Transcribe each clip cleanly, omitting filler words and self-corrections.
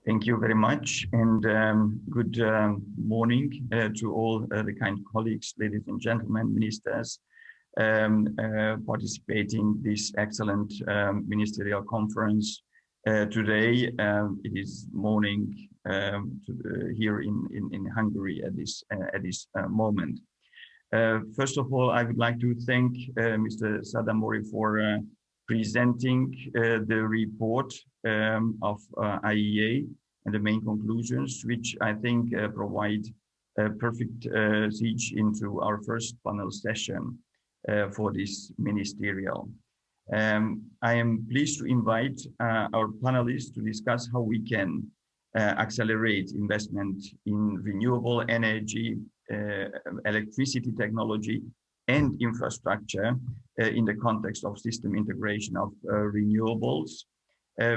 Thank you very much, and good morning to all the kind colleagues, ladies and gentlemen, ministers, participating in this excellent ministerial conference today. It is morning here in Hungary at this moment. First of all, I would like to thank Mr. Sadamori for presenting the report of IEA and the main conclusions, which I think provide a perfect siege into our first panel session for this ministerial. I am pleased to invite our panelists to discuss how we can accelerate investment in renewable energy, electricity technology, and infrastructure in the context of system integration of renewables.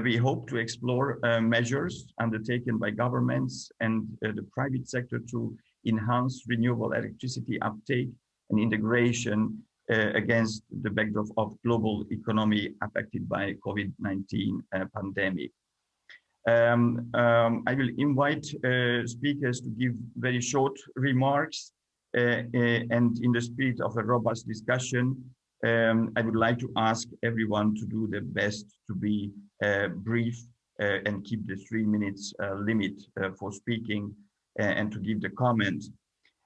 We hope to explore measures undertaken by governments and the private sector to enhance renewable electricity uptake and integration against the backdrop of global economy affected by COVID-19 pandemic. I will invite speakers to give very short remarks, and in the spirit of a robust discussion, I would like to ask everyone to do their best to be brief and keep the 3 minutes limit for speaking and to give the comment.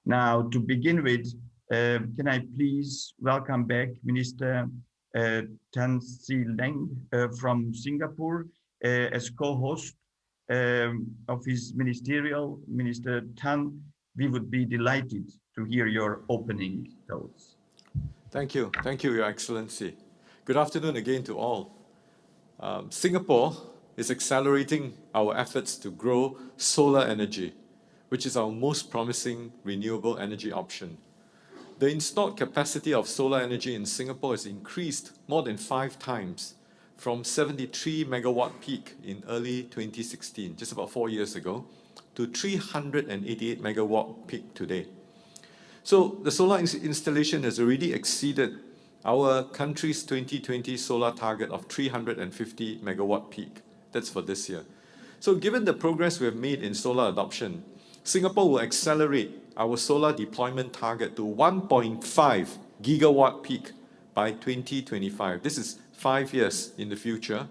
Now, to begin with, can I please welcome back Minister Tan Sri Leng from Singapore as co-host of his ministerial. Minister Tan, we would be delighted to hear your opening thoughts. Thank you, Your Excellency. Good afternoon again to all. Singapore is accelerating our efforts to grow solar energy, which is our most promising renewable energy option. The installed capacity of solar energy in Singapore has increased more than 5 times from 73 megawatt peak in early 2016, just about 4 years ago, to 388 megawatt peak today. So the solar installation has already exceeded our country's 2020 solar target of 350 megawatt peak. That's for this year. So given the progress we have made in solar adoption, Singapore will accelerate our solar deployment target to 1.5 gigawatt peak by 2025. This is 5 years in the future,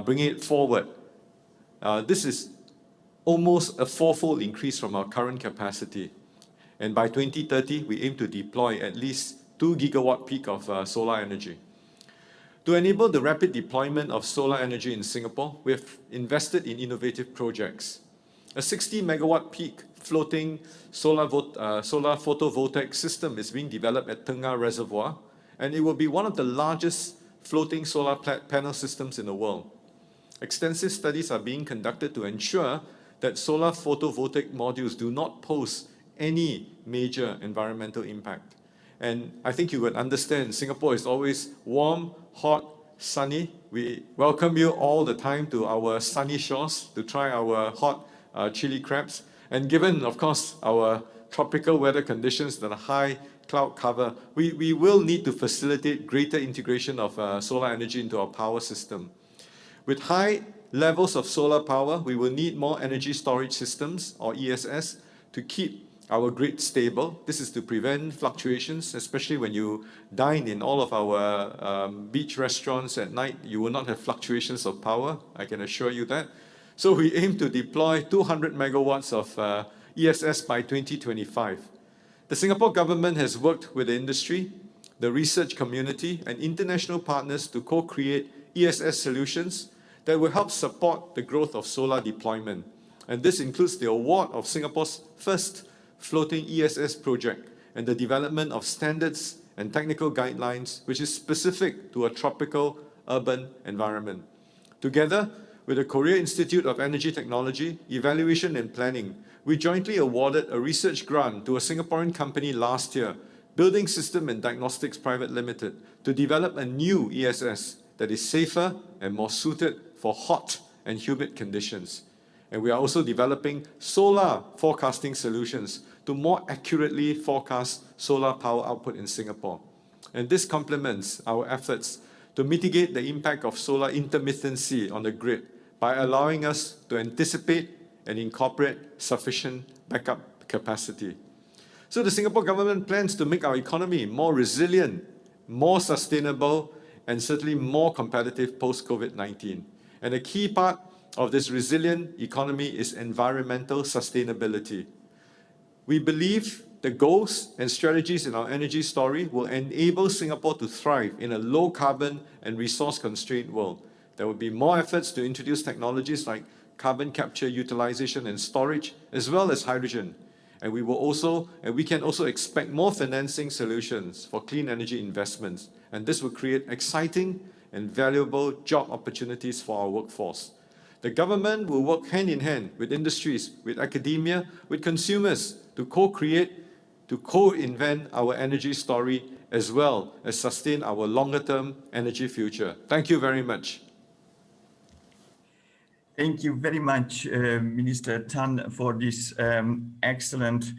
bringing it forward. This is almost a 4-fold increase from our current capacity. And by 2030, we aim to deploy at least 2 gigawatt peak of solar energy. To enable the rapid deployment of solar energy in Singapore, we have invested in innovative projects. A 60 megawatt peak floating solar photovoltaic system is being developed at Tengah Reservoir, and it will be one of the largest floating solar panel systems in the world. Extensive studies are being conducted to ensure that solar photovoltaic modules do not pose any major environmental impact. And I think you would understand, Singapore is always warm, hot, sunny. We welcome you all the time to our sunny shores to try our hot chili crabs. And given, of course, our tropical weather conditions that are high cloud cover, we will need to facilitate greater integration of solar energy into our power system. With high levels of solar power, we will need more energy storage systems, or ESS, to keep our grid stable. This is to prevent fluctuations, especially when you dine in all of our beach restaurants at night. You will not have fluctuations of power, I can assure you that. So we aim to deploy 200 megawatts of ESS by 2025. The Singapore government has worked with the industry, the research community, and international partners to co-create ESS solutions that will help support the growth of solar deployment. And this includes the award of Singapore's first floating ESS project and the development of standards and technical guidelines which is specific to a tropical urban environment. Together with the Korea Institute of Energy Technology, Evaluation and Planning, we jointly awarded a research grant to a Singaporean company last year, Building System and Diagnostics Private Limited, to develop a new ESS that is safer and more suited for hot and humid conditions. And we are also developing solar forecasting solutions to more accurately forecast solar power output in Singapore. And this complements our efforts to mitigate the impact of solar intermittency on the grid by allowing us to anticipate and incorporate sufficient backup capacity. So the Singapore government plans to make our economy more resilient, more sustainable, and certainly more competitive post-COVID-19. And a key part of this resilient economy is environmental sustainability. We believe the goals and strategies in our energy story will enable Singapore to thrive in a low-carbon and resource-constrained world. There will be more efforts to introduce technologies like carbon capture, utilization, and storage, as well as hydrogen. And we can also expect more financing solutions for clean energy investments. And this will create exciting and valuable job opportunities for our workforce. The government will work hand in hand with industries, with academia, with consumers to co-create, to co-invent our energy story, as well as sustain our longer-term energy future. Thank you very much. Thank you very much, Minister Tan, for this excellent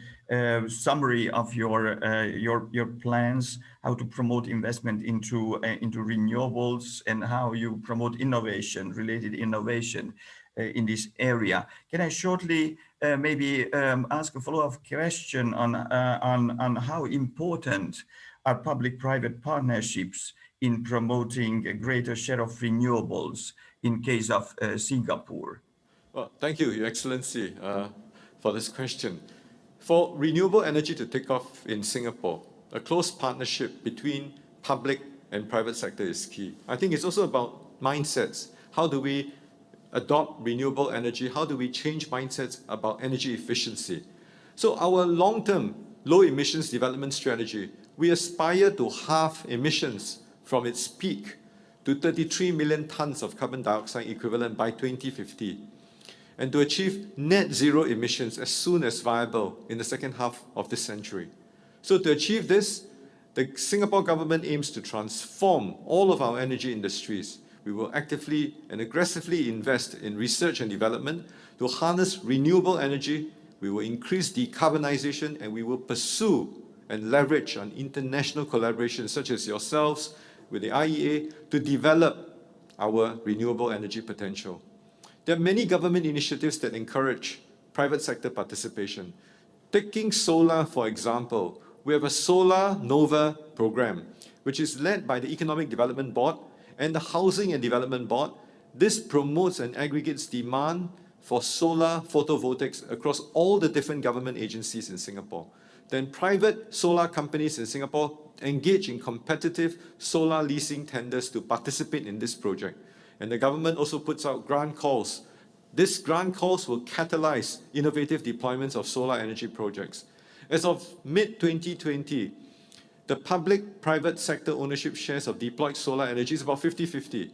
summary of your plans, how to promote investment into renewables and how you promote related innovation in this area. Can I shortly maybe ask a follow-up question on how important are public-private partnerships in promoting a greater share of renewables in case of Singapore? Well, thank you, Your Excellency, for this question. For renewable energy to take off in Singapore, a close partnership between public and private sector is key. I think it's also about mindsets. How do we adopt renewable energy? How do we change mindsets about energy efficiency? So our long-term low emissions development strategy, we aspire to halve emissions from its peak to 33 million tons of carbon dioxide equivalent by 2050, and to achieve net zero emissions as soon as viable in the second half of this century. So to achieve this, the Singapore government aims to transform all of our energy industries. We will actively and aggressively invest in research and development to harness renewable energy. We will increase decarbonization, and we will pursue and leverage on international collaboration such as yourselves with the IEA to develop our renewable energy potential. There are many government initiatives that encourage private sector participation. Taking solar, for example, we have a Solar Nova program, which is led by the Economic Development Board and the Housing and Development Board. This promotes and aggregates demand for solar photovoltaics across all the different government agencies in Singapore. Then private solar companies in Singapore engage in competitive solar leasing tenders to participate in this project. And the government also puts out grant calls. These grant calls will catalyze innovative deployments of solar energy projects. As of mid-2020, the public-private sector ownership shares of deployed solar energy is about 50-50.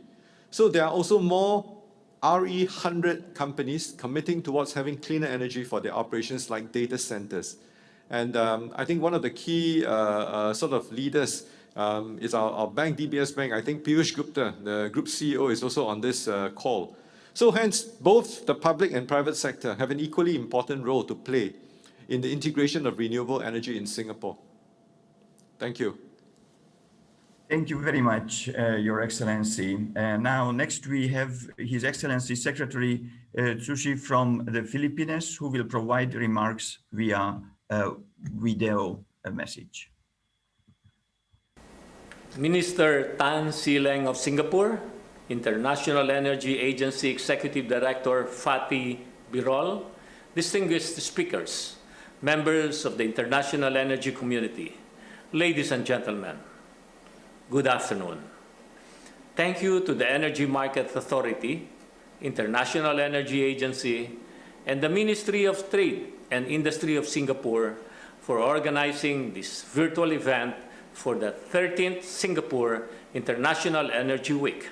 So there are also more RE100 companies committing towards having cleaner energy for their operations like data centers. And I think one of the key sort of leaders is our bank, DBS Bank. I think Piyush Gupta, the group CEO, is also on this call. So hence, both the public and private sector have an equally important role to play in the integration of renewable energy in Singapore. Thank you. Thank you very much, Your Excellency. Now, next we have His Excellency Secretary Tsushi from the Philippines, who will provide remarks via video message. Minister Tan Sileng of Singapore, International Energy Agency Executive Director Fatih Birol, distinguished speakers, members of the international energy community, ladies and gentlemen, good afternoon. Thank you to the Energy Market Authority, International Energy Agency, and the Ministry of Trade and Industry of Singapore for organizing this virtual event for the 13th Singapore International Energy Week.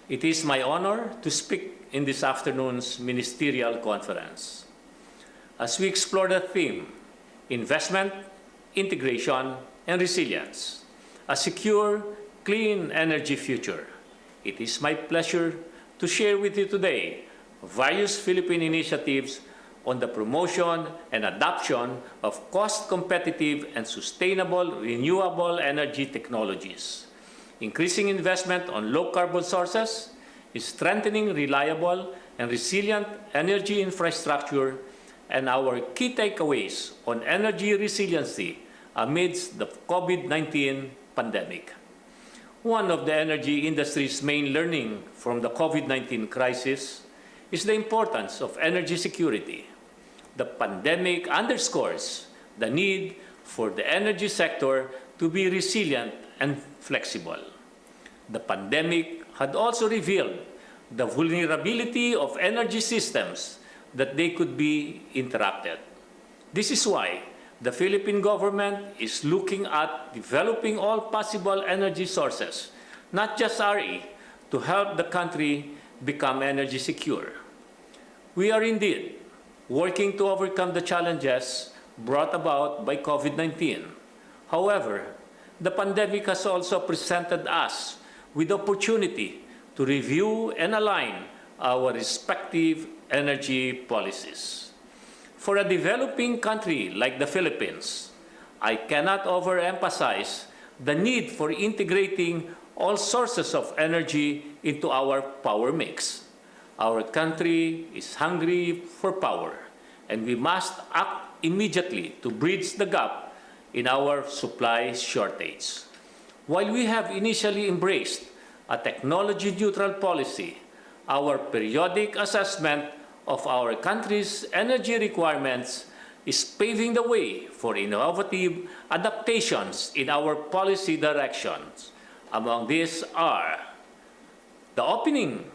It is my honor to speak in this afternoon's Ministerial Conference. As we explore the theme, investment, integration, and resilience, a secure, clean energy future, it is my pleasure to share with you today various Philippine initiatives on the promotion and adoption of cost-competitive and sustainable renewable energy technologies, increasing investment on low-carbon sources, is strengthening reliable and resilient energy infrastructure and our key takeaways on energy resiliency amidst the COVID-19 pandemic. One of the energy industry's main learning from the COVID-19 crisis is the importance of energy security. The pandemic underscores the need for the energy sector to be resilient and flexible. The pandemic had also revealed the vulnerability of energy systems that they could be interrupted. This is why the Philippine government is looking at developing all possible energy sources, not just RE, to help the country become energy secure. We are indeed working to overcome the challenges brought about by COVID-19. However, the pandemic has also presented us with the opportunity to review and align our respective energy policies. For a developing country like the Philippines, I cannot overemphasize the need for integrating all sources of energy into our power mix. Our country is hungry for power, and we must act immediately to bridge the gap in our supply shortage. While we have initially embraced a technology-neutral policy, our periodic assessment of our country's energy requirements is paving the way for innovative adaptations in our policy directions. Among these are the opening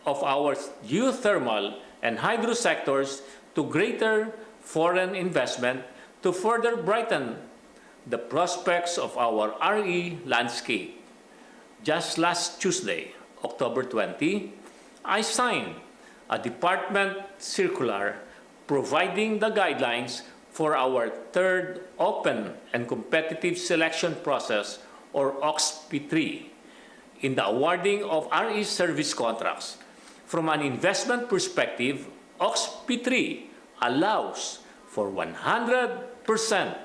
of our geothermal and hydro sectors to greater foreign investment to further brighten the prospects of our RE landscape. Just last Tuesday, October 20, I signed a department circular providing the guidelines for our third open and competitive selection process, or OXP3, in the awarding of RE service contracts. From an investment perspective, OXP3 allows for 100%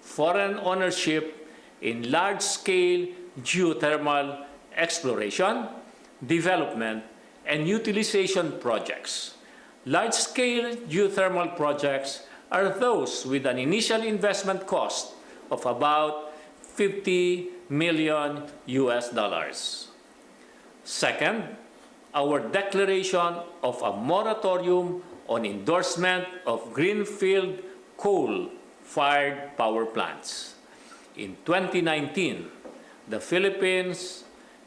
foreign ownership in large-scale geothermal exploration, development, and utilization projects. Large-scale geothermal projects are those with an initial investment cost of about $50 million. Second, our declaration of a moratorium on endorsement of greenfield coal-fired power plants. In 2019, the Philippines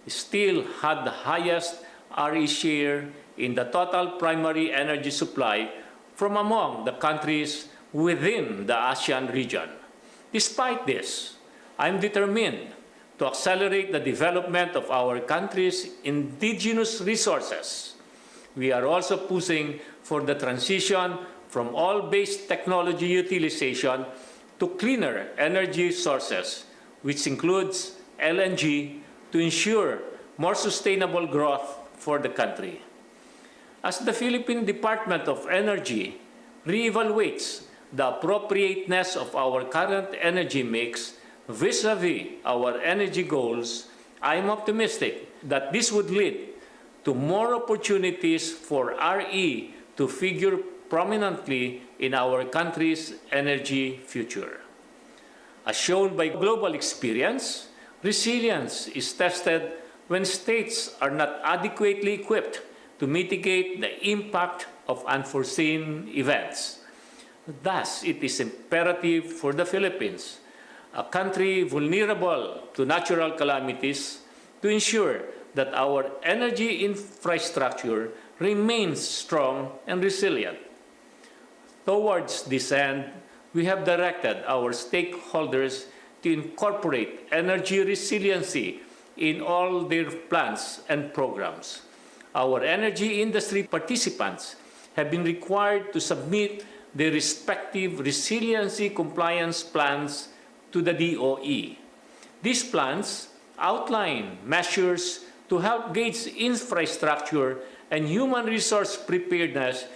still had the highest RE share in the total primary energy supply from among the countries within the ASEAN region. Despite this, I'm determined to accelerate the development of our country's indigenous resources. We are also pushing for the transition from oil-based technology utilization to cleaner energy sources, which includes LNG, to ensure more sustainable growth for the country. As the Philippine Department of Energy reevaluates the appropriateness of our current energy mix vis-a-vis our energy goals, I am optimistic that this would lead to more opportunities for RE to figure prominently in our country's energy future. As shown by global experience, resilience is tested when states are not adequately equipped to mitigate the impact of unforeseen events. Thus, it is imperative for the Philippines, a country vulnerable to natural calamities, to ensure that our energy infrastructure remains strong and resilient. Towards this end, we have directed our stakeholders to incorporate energy resiliency in all their plans and programs. Our energy industry participants have been required to submit their respective resiliency compliance plans to the DOE. These plans outline measures to help gauge infrastructure and human resource preparedness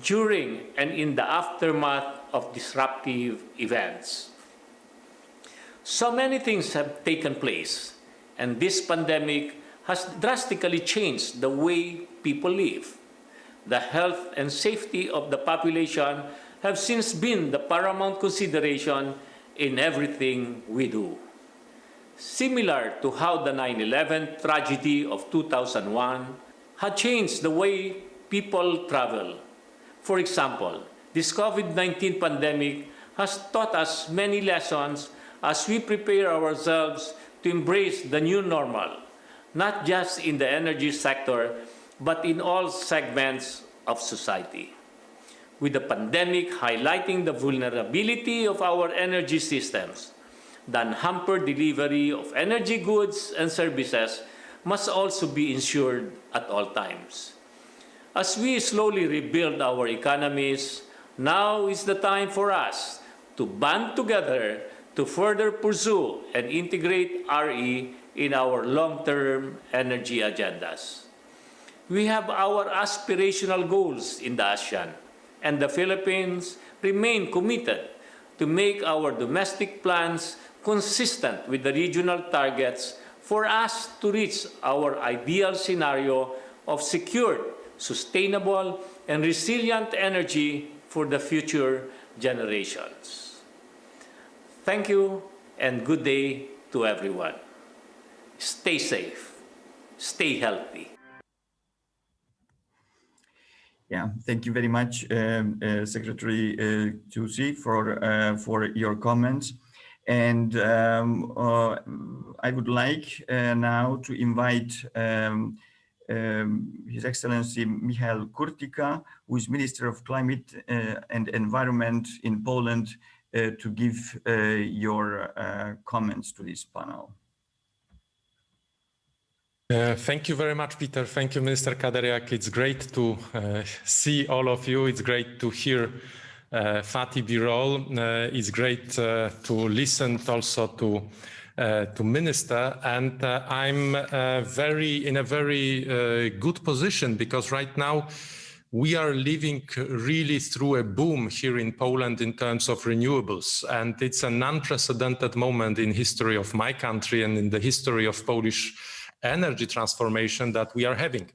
during and in the aftermath of disruptive events. So many things have taken place, and this pandemic has drastically changed the way people live. The health and safety of the population have since been the paramount consideration in everything we do. Similar to how the 9/11 tragedy of 2001 had changed the way people travel. For example, this COVID-19 pandemic has taught us many lessons as we prepare ourselves to embrace the new normal, not just in the energy sector, but in all segments of society. With the pandemic highlighting the vulnerability of our energy systems, the unhampered delivery of energy goods and services must also be ensured at all times. As we slowly rebuild our economies, now is the time for us to band together to further pursue and integrate RE in our long-term energy agendas. We have our aspirational goals in the ASEAN, and the Philippines remain committed to make our domestic plans consistent with the regional targets for us to reach our ideal scenario of secured, sustainable, and resilient energy for the future generations. Thank you and good day to everyone. Stay safe, stay healthy. Yeah, thank you very much, Secretary Chusi, for your comments. And I would like now to invite His Excellency Michał Kurtyka, who is Minister of Climate and Environment in Poland, to give your comments to this panel. Thank you very much, Peter. Thank you, Minister Kaderiak. It's great to see all of you. It's great to hear Fatih Birol. It's great to listen also to Minister. And I'm in a very good position, because right now we are living really through a boom here in Poland in terms of renewables. And it's an unprecedented moment in history of my country and in the history of Polish energy transformation that we are having.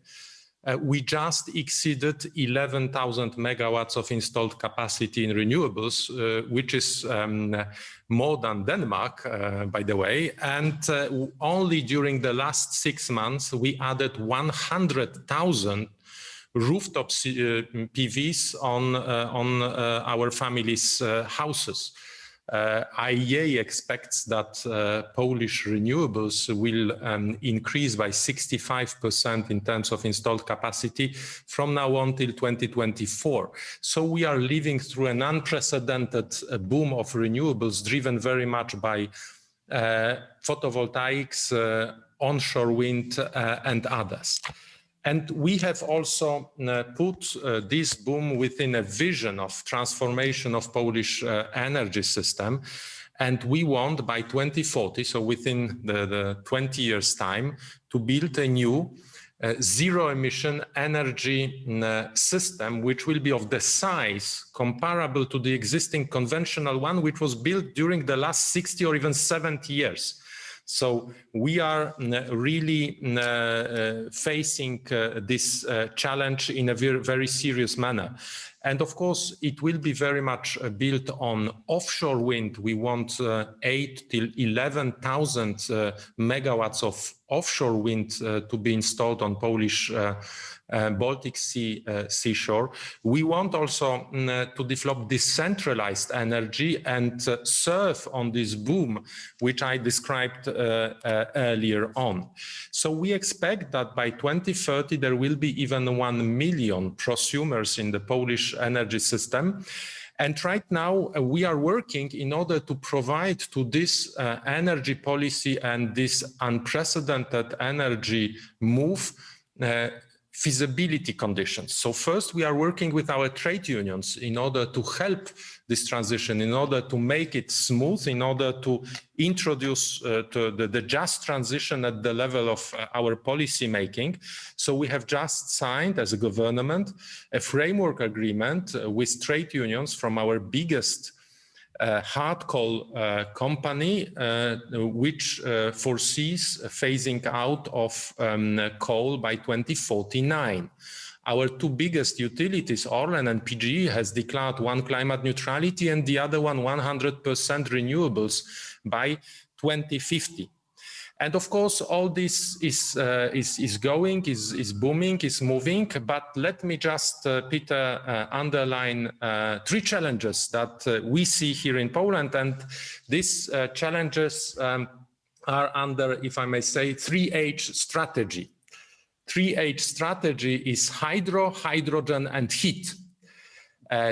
We just exceeded 11,000 megawatts of installed capacity in renewables, which is more than Denmark, by the way. And only during the last 6 months, we added 100,000 rooftop PVs on our families' houses. IEA expects that Polish renewables will increase by 65% in terms of installed capacity from now on till 2024. So we are living through an unprecedented boom of renewables, driven very much by photovoltaics, onshore wind, and others. And we have also put this boom within a vision of transformation of Polish energy system. And we want by 2040, so within the 20 years time, to build a new zero-emission energy system, which will be of the size comparable to the existing conventional one, which was built during the last 60 or even 70 years. So we are really facing this challenge in a very, very serious manner. And of course, it will be very much built on offshore wind. We want 8 till 11,000 megawatts of offshore wind to be installed on Polish Baltic Sea seashore. We want also to develop decentralized energy and surf on this boom, which I described earlier on. So we expect that by 2030, there will be even 1 million prosumers in the Polish energy system. And right now, we are working in order to provide to this energy policy and this unprecedented energy move feasibility conditions. So first, we are working with our trade unions in order to help this transition, in order to make it smooth, in order to introduce the just transition at the level of our policy making. So we have just signed, as a government, a framework agreement with trade unions from our biggest hard coal company, which foresees phasing out of coal by 2049. Our two biggest utilities, Orlen and PGE, has declared one climate neutrality and the other one 100% renewables by 2050. And of course, all this is going, is booming, is moving. But let me just, Peter, underline three challenges that we see here in Poland. And these challenges are under, if I may say, 3H strategy. 3H strategy is hydro, hydrogen, and heat.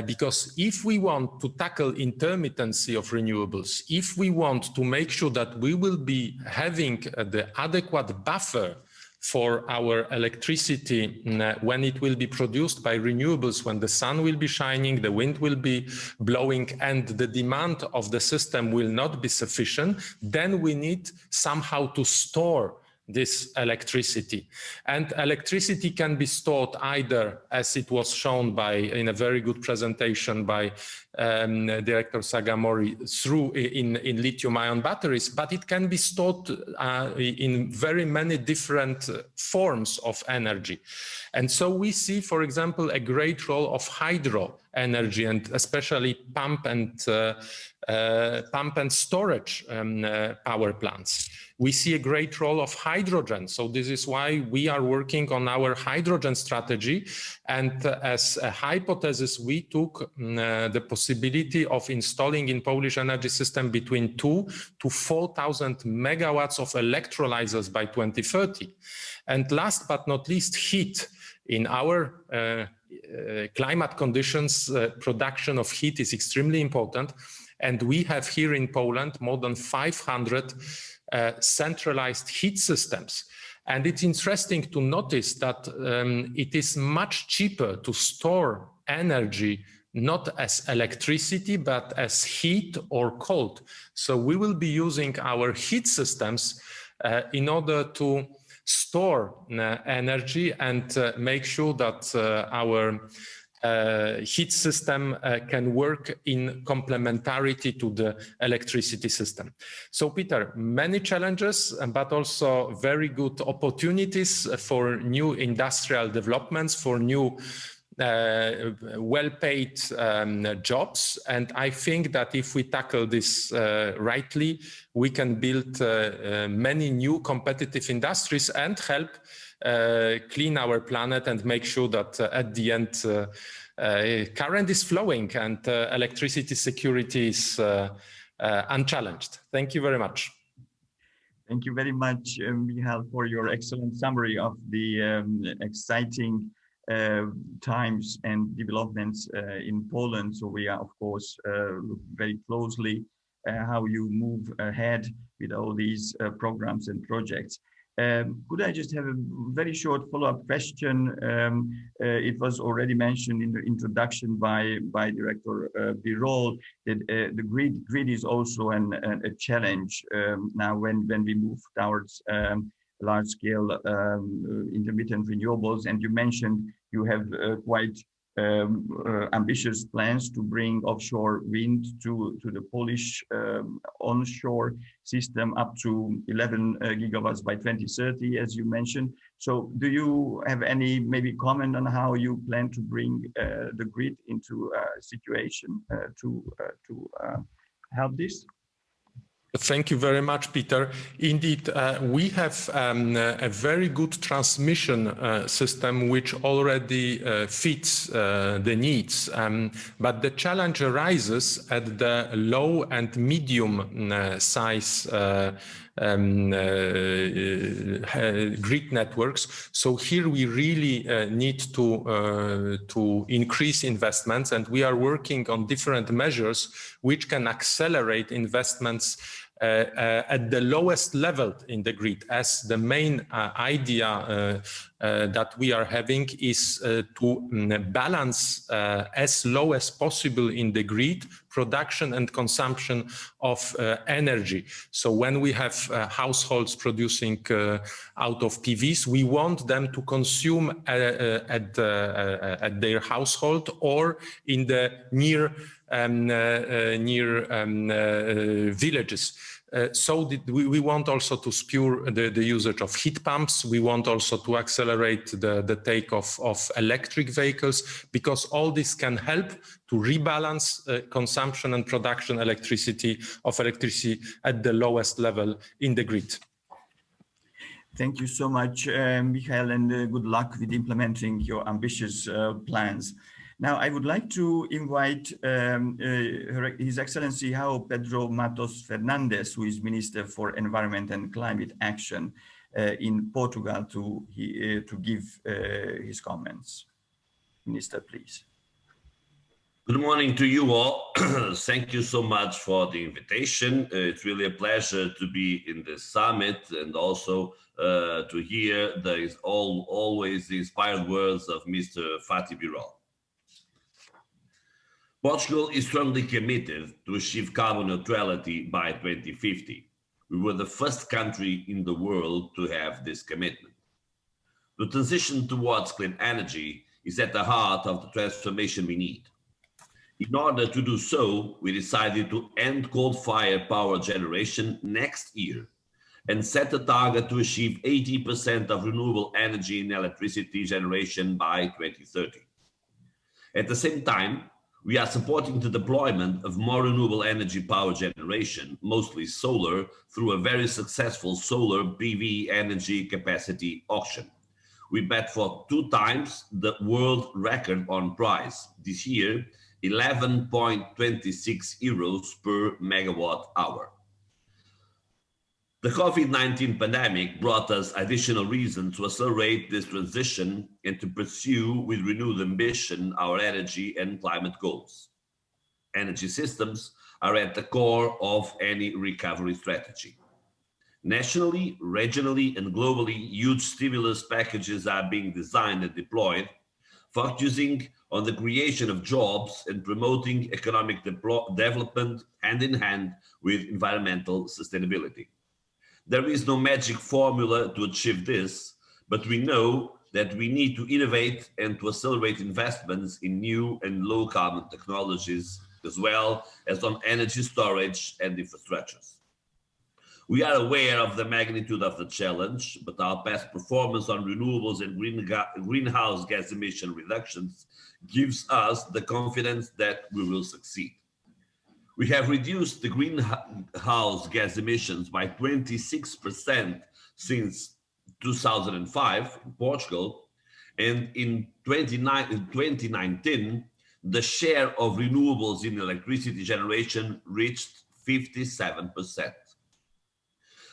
Because if we want to tackle intermittency of renewables, if we want to make sure that we will be having the adequate buffer for our electricity when it will be produced by renewables, when the sun will be shining, the wind will be blowing, and the demand of the system will not be sufficient, then we need somehow to store this electricity. And electricity can be stored either, as it was shown in a very good presentation by Director Sagamori, through in lithium-ion batteries, but it can be stored in very many different forms of energy. And so we see, for example, a great role of hydro energy, and especially pump and storage power plants. We see a great role of hydrogen. So this is why we are working on our hydrogen strategy. And as a hypothesis, we took the possibility of installing in Polish energy system between 2,000 to 4,000 megawatts of electrolyzers by 2030. And last but not least, heat. In our climate conditions, production of heat is extremely important. And we have here in Poland more than 500 centralized heat systems. And it's interesting to notice that it is much cheaper to store energy not as electricity, but as heat or cold. So we will be using our heat systems in order to store energy and make sure that our heat system can work in complementarity to the electricity system. So Peter, many challenges, but also very good opportunities for new industrial developments, for new well-paid jobs. And I think that if we tackle this rightly, we can build many new competitive industries and help clean our planet and make sure that at the end current is flowing and electricity security is unchallenged. Thank you very much. Thank you very much, Michal, for your excellent summary of the exciting times and developments in Poland. So we are, of course, look very closely how you move ahead with all these programs and projects. Could I just have a very short follow-up question? It was already mentioned in the introduction by Director Birol that the grid is also a challenge now when we move towards large-scale intermittent renewables. And you mentioned you have quite ambitious plans to bring offshore wind to the Polish onshore system up to 11 gigawatts by 2030, as you mentioned. So do you have any maybe comment on how you plan to bring the grid into a situation to help this? Thank you very much, Peter. Indeed, we have a very good transmission system which already fits the needs. But the challenge arises at the low and medium size grid networks. So here we really need to increase investments, and we are working on different measures which can accelerate investments at the lowest level in the grid, as the main idea that we are having is to balance as low as possible in the grid production and consumption of energy. So when we have households producing out of PVs, we want them to consume at their household or in the near villages. We want also to spur the usage of heat pumps. We want also to accelerate the take of electric vehicles, because all this can help to rebalance consumption and production electricity at the lowest level in the grid. Thank you so much, Michael, and good luck with implementing your ambitious plans. Now, I would like to invite His Excellency João Pedro Matos Fernandes, who is Minister for Environment and Climate Action in Portugal, to give his comments. Minister, please. Good morning to you all. Thank you so much for the invitation. It's really a pleasure to be in this summit, and also to hear always the inspired words of Mr. Fatih Birol. Portugal is strongly committed to achieve carbon neutrality by 2050. We were the first country in the world to have this commitment. The transition towards clean energy is at the heart of the transformation we need. In order to do so, we decided to end coal-fired power generation next year and set a target to achieve 80% of renewable energy in electricity generation by 2030. At the same time, we are supporting the deployment of more renewable energy power generation, mostly solar, through a very successful solar PV energy capacity auction. We bet for 2 times the world record on price. This year, 11.26 euros per megawatt hour. The COVID-19 pandemic brought us additional reason to accelerate this transition and to pursue with renewed ambition our energy and climate goals. Energy systems are at the core of any recovery strategy. Nationally, regionally, and globally, huge stimulus packages are being designed and deployed, focusing on the creation of jobs and promoting economic development hand in hand with environmental sustainability. There is no magic formula to achieve this, but we know that we need to innovate and to accelerate investments in new and low carbon technologies, as well as on energy storage and infrastructures. We are aware of the magnitude of the challenge, but our past performance on renewables and greenhouse gas emission reductions gives us the confidence that we will succeed. We have reduced the greenhouse gas emissions by 26% since 2005 in Portugal, and in 2019, the share of renewables in electricity generation reached 57%.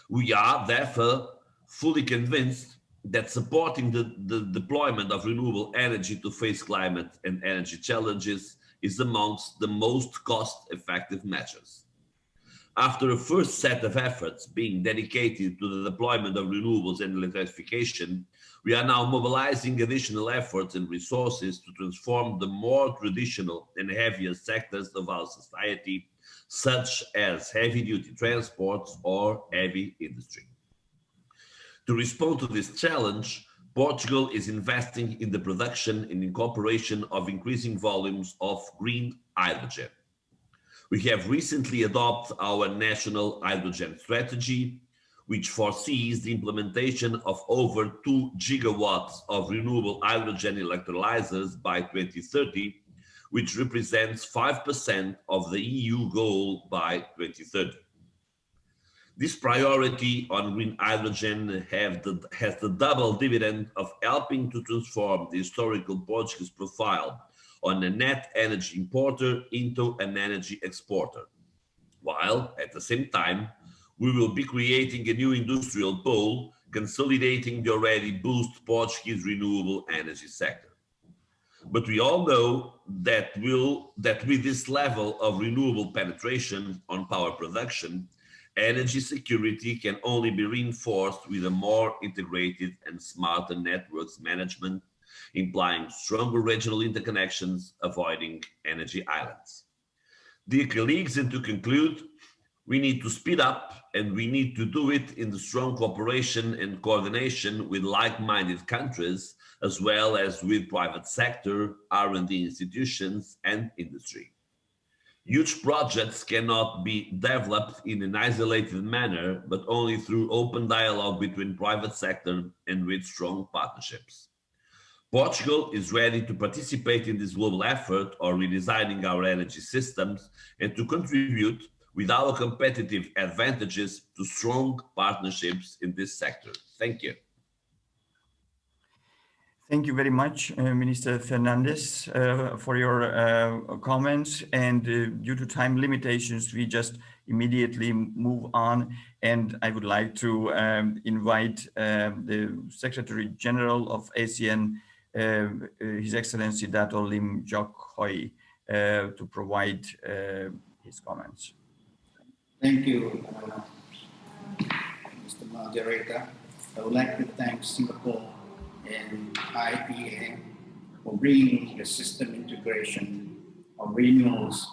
We are therefore fully convinced that supporting the deployment of renewable energy to face climate and energy challenges is amongst the most cost-effective measures. After a first set of efforts being dedicated to the deployment of renewables and electrification, we are now mobilizing additional efforts and resources to transform the more traditional and heavier sectors of our society, such as heavy-duty transports or heavy industry. To respond to this challenge, Portugal is investing in the production and incorporation of increasing volumes of green hydrogen. We have recently adopted our national hydrogen strategy, which foresees the implementation of over 2 gigawatts of renewable hydrogen electrolyzers by 2030, which represents 5% of the EU goal by 2030. This priority on green hydrogen has the double dividend of helping to transform the historical Portuguese profile on a net energy importer into an energy exporter, while at the same time, we will be creating a new industrial pole, consolidating the already boosted Portuguese renewable energy sector. But we all know that with this level of renewable penetration on power production, energy security can only be reinforced with a more integrated and smarter networks management, implying stronger regional interconnections, avoiding energy islands. Dear colleagues, and to conclude, we need to speed up, and we need to do it in the strong cooperation and coordination with like-minded countries, as well as with private sector, R&D institutions, and industry. Huge projects cannot be developed in an isolated manner, but only through open dialogue between private sector and with strong partnerships. Portugal is ready to participate in this global effort of redesigning our energy systems and to contribute with our competitive advantages to strong partnerships in this sector. Thank you. Thank you very much, Minister Fernandez, for your comments. And due to time limitations, we just immediately move on. And I would like to invite the Secretary General of ASEAN, His Excellency Dato Lim Jock Hoi, to provide his comments. Thank you, Mr. Moderator. I would like to thank Singapore and IEA for bringing the system integration of renewables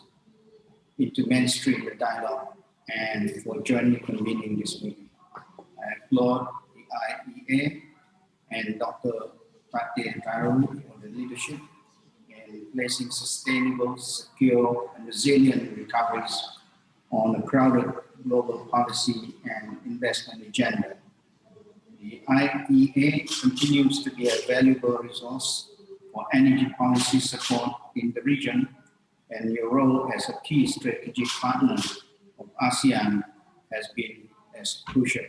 into mainstream dialogue and for jointly convening this meeting. I applaud the IEA and Dr. Fatih for the leadership in placing sustainable, secure, and resilient recoveries on a crowded global policy and investment agenda. The IEA continues to be a valuable resource for energy policy support in the region, and your role as a key strategic partner of ASEAN has been as crucial.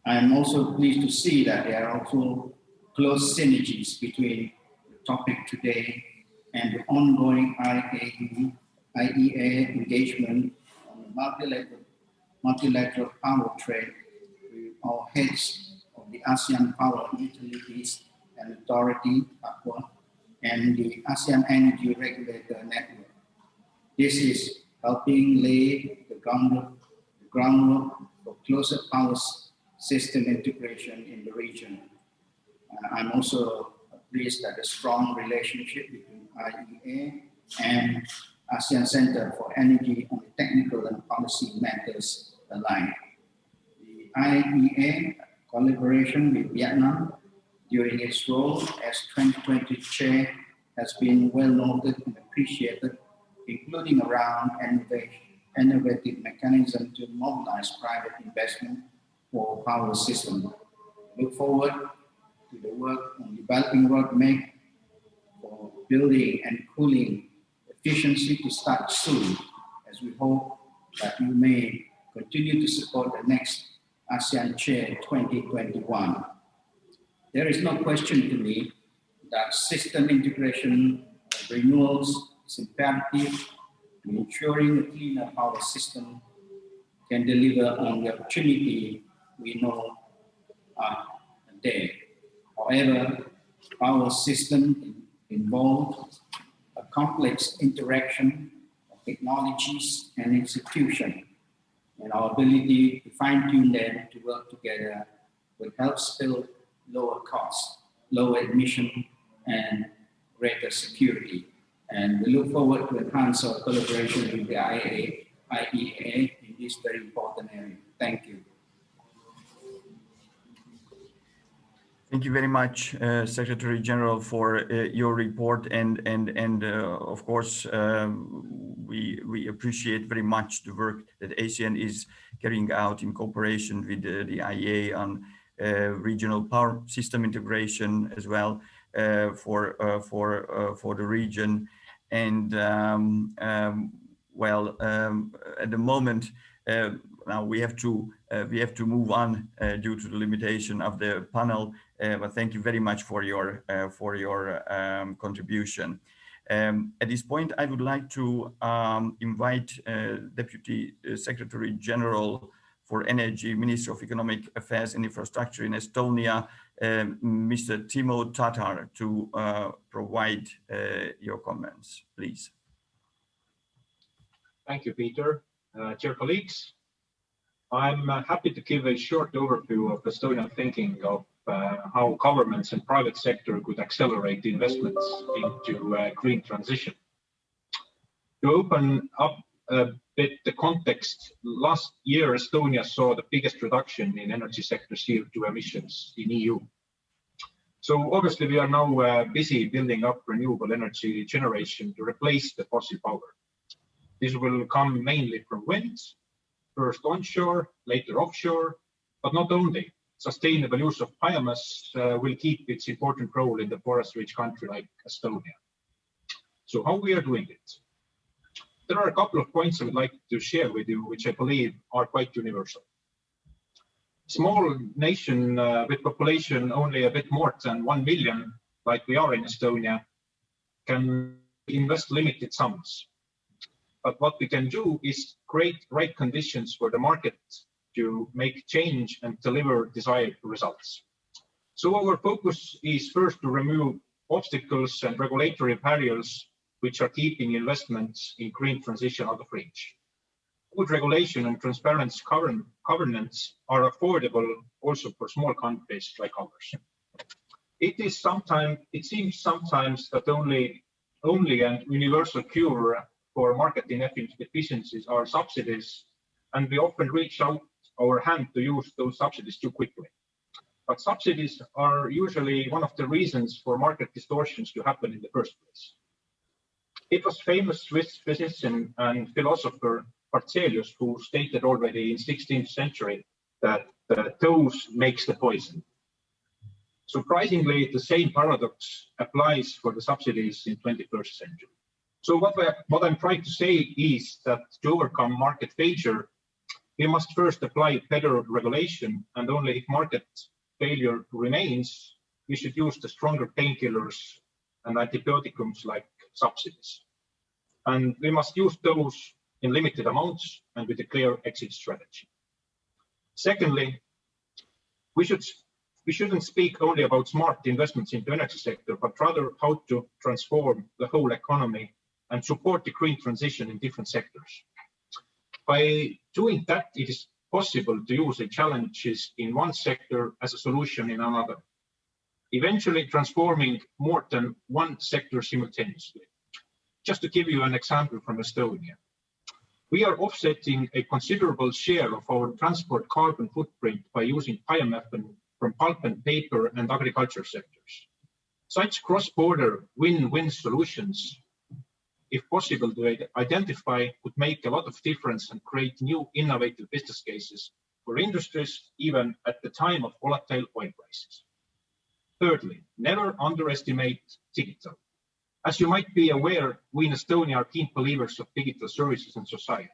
I am also pleased to see that there are also close synergies between the topic today and the ongoing IEA engagement on the multilateral power trade with our heads of the ASEAN Power Utilities and Authority and the ASEAN Energy Regulator Network. This is helping lay the groundwork for closer power system integration in the region. I'm also pleased that the strong relationship between IEA and ASEAN Center for Energy on technical and policy matters align. The IEA collaboration with Vietnam during its role as 2020 chair has been well noted and appreciated, including around innovative mechanism to mobilize private investment for power system. Look forward to the work on developing roadmap for building and cooling efficiency to start soon, as we hope that you may continue to support the next ASEAN Chair 2021. There is no question to me that system integration of renewables is imperative to ensuring a cleaner power system can deliver on the opportunity we know are there. However, power system involves a complex interaction of technologies and institutions, and our ability to fine-tune them to work together will help build lower costs, lower emission, and greater security. And we look forward to enhance our collaboration with the IEA in this very important area. Thank you. Thank you very much, Secretary General, for your report, and of course we appreciate very much the work that ASEAN is carrying out in cooperation with the IEA on regional power system integration as well for the region. And at the moment now we have to move on due to the limitation of the panel. But thank you very much for your contribution. At this point, I would like to invite Deputy Secretary General for Energy, Minister of Economic Affairs and Infrastructure in Estonia, Mr. Timo Tatar, to provide your comments, please. Thank you, Peter. Dear colleagues, I'm happy to give a short overview of Estonian thinking of how governments and private sector could accelerate investments into green transition. To open up a bit the context, last year Estonia saw the biggest reduction in energy sector CO2 emissions in EU. So obviously we are now busy building up renewable energy generation to replace the fossil power. This will come mainly from wind, first onshore, later offshore, but not only. Sustainable use of biomass will keep its important role in the forest-rich country like Estonia. So how we are doing it? There are a couple of points I would like to share with you, which I believe are quite universal. Small nation with population only a bit more than 1 million, like we are in Estonia, can invest limited sums. But what we can do is create right conditions for the market to make change and deliver desired results. So our focus is first to remove obstacles and regulatory barriers which are keeping investments in green transition out of reach. Good regulation and transparent governance are affordable also for small countries like ours. It seems sometimes that only and universal cure for market inefficiencies are subsidies, and we often reach out our hand to use those subsidies too quickly. But subsidies are usually one of the reasons for market distortions to happen in the first place. It was famous Swiss physician and philosopher Berzelius who stated already in 16th century that the dose makes the poison. Surprisingly, the same paradox applies for the subsidies in 21st century. So what I'm trying to say is that to overcome market failure, we must first apply better regulation, and only if market failure remains, we should use the stronger painkillers and antibiotics like subsidies. And we must use those in limited amounts and with a clear exit strategy. Secondly, we shouldn't speak only about smart investments in the energy sector, but rather how to transform the whole economy and support the green transition in different sectors. By doing that, it is possible to use the challenges in one sector as a solution in another, eventually transforming more than one sector simultaneously. Just to give you an example from Estonia, we are offsetting a considerable share of our transport carbon footprint by using biomethane from pulp and paper and agriculture sectors. Such cross-border win-win solutions, if possible to identify, would make a lot of difference and create new innovative business cases for industries, even at the time of volatile oil prices. Thirdly, never underestimate digital. As you might be aware, we in Estonia are keen believers of digital services and society.